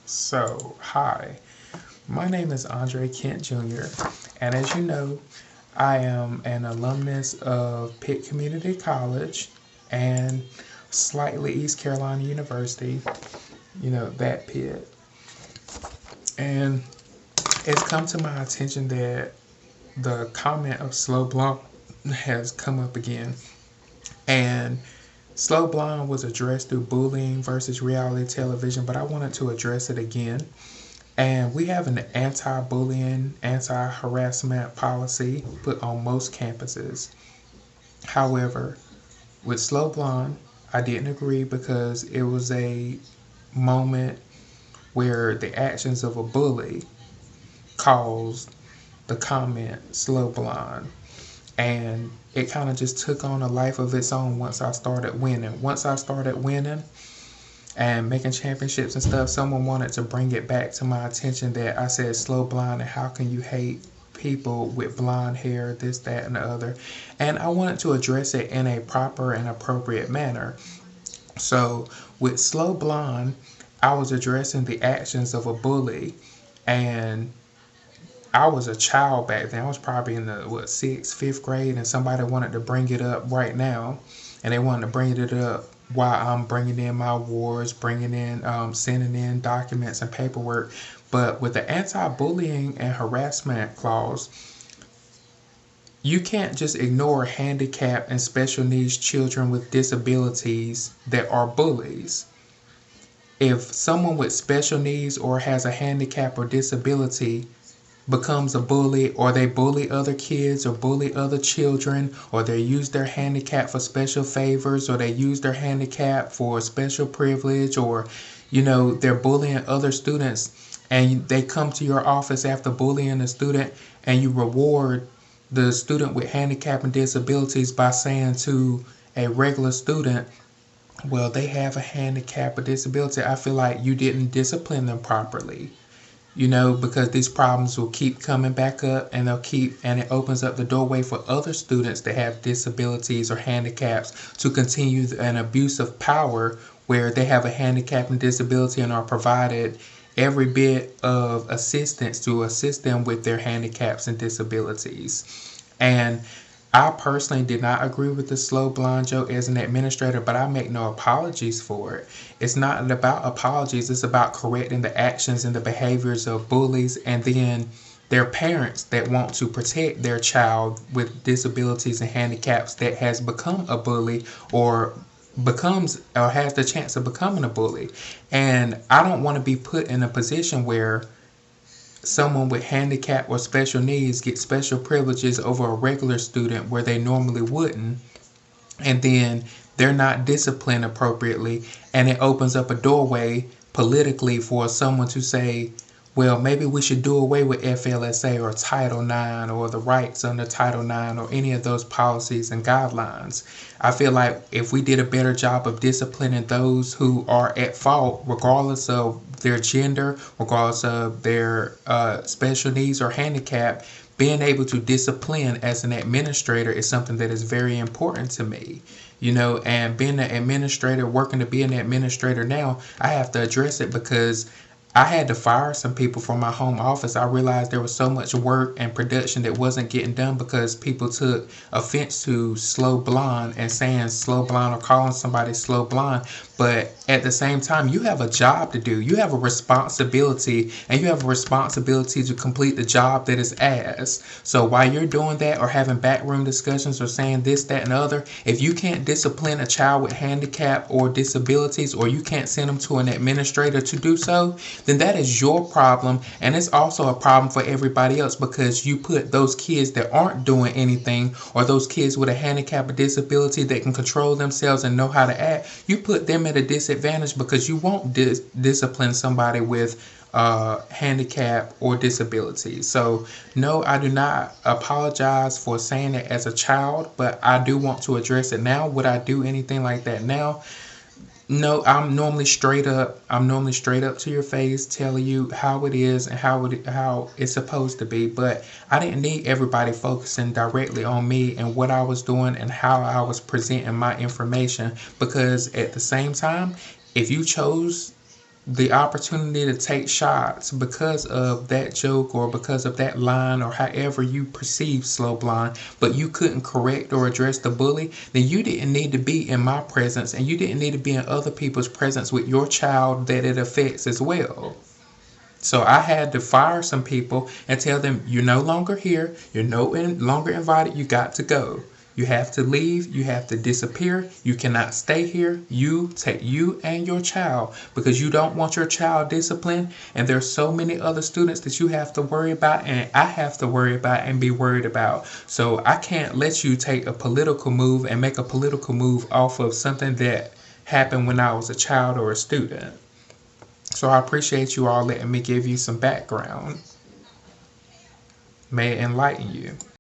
Hi, my name is Andre Kent Jr., and as you know, I am an alumnus of Pitt Community College and slightly East Carolina University, that Pitt. And it's come to my attention that the comment of slow blonde has come up again. And slow blonde was addressed through bullying versus reality television, but I wanted to address it again. And we have an anti bullying, anti harassment policy put on most campuses. However, with Slow Blonde, I didn't agree because it was a moment where the actions of a bully caused the comment Slow Blonde. And it kind of just took on a life of its own once I started winning. Once I started winning, and making championships and stuff, someone wanted to bring it back to my attention that I said slow blonde and how can you hate people with blonde hair, this, that, and the other. And I wanted to address it in a proper and appropriate manner. So with slow blonde, I was addressing the actions of a bully, and I was a child back then. I was probably in the sixth, fifth grade, and somebody wanted to bring it up right now, and they wanted to bring it up while I'm bringing in my awards, sending in documents and paperwork. But with the anti-bullying and harassment clause, you can't just ignore handicapped and special needs children with disabilities that are bullies. If someone with special needs or has a handicap or disability becomes a bully, or they bully other kids or bully other children, or they use their handicap for special favors, or they use their handicap for special privilege, or they're bullying other students, and they come to your office after bullying a student, and you reward the student with handicap and disabilities by saying to a regular student, well, they have a handicap or disability, I feel like you didn't discipline them properly. Because these problems will keep coming back up, and it opens up the doorway for other students that have disabilities or handicaps to continue an abuse of power where they have a handicap and disability and are provided every bit of assistance to assist them with their handicaps and disabilities. And I personally did not agree with the slow blind joke as an administrator, but I make no apologies for it. It's not about apologies, it's about correcting the actions and the behaviors of bullies and then their parents that want to protect their child with disabilities and handicaps that has become a bully or becomes or has the chance of becoming a bully. And I don't want to be put in a position where someone with handicap or special needs get special privileges over a regular student where they normally wouldn't, and then they're not disciplined appropriately, and it opens up a doorway politically for someone to say, well, maybe we should do away with FLSA or Title IX or the rights under Title IX or any of those policies and guidelines. I feel like if we did a better job of disciplining those who are at fault, regardless of their gender, regardless of their special needs or handicap, being able to discipline as an administrator is something that is very important to me. And being an administrator, working to be an administrator now, I have to address it because I had to fire some people from my home office. I realized there was so much work and production that wasn't getting done because people took offense to slow blonde and saying slow blonde or calling somebody slow blonde. But at the same time, you have a job to do. You have a responsibility, and you have a responsibility to complete the job that is asked. So while you're doing that or having backroom discussions or saying this, that, and other, if you can't discipline a child with handicap or disabilities, or you can't send them to an administrator to do so, then that is your problem, and it's also a problem for everybody else because you put those kids that aren't doing anything, or those kids with a handicap or disability that can control themselves and know how to act, you put them at a disadvantage because you won't discipline somebody with handicap or disability. So no, I do not apologize for saying it as a child, but I do want to address it now. Would I do anything like that now? No, I'm normally straight up. I'm normally straight up to your face, telling you how it is and how it's supposed to be. But I didn't need everybody focusing directly on me and what I was doing and how I was presenting my information. Because at the same time, if you chose the opportunity to take shots because of that joke or because of that line or however you perceive slow blind, but you couldn't correct or address the bully, then you didn't need to be in my presence and you didn't need to be in other people's presence with your child that it affects as well. So I had to fire some people and tell them, you're no longer here, you're no longer invited, you got to go. You have to leave, you have to disappear, you cannot stay here. You take you and your child because you don't want your child disciplined, and there's so many other students that you have to worry about and I have to worry about and be worried about. So I can't let you take a political move and make a political move off of something that happened when I was a child or a student. So I appreciate you all letting me give you some background. May it enlighten you.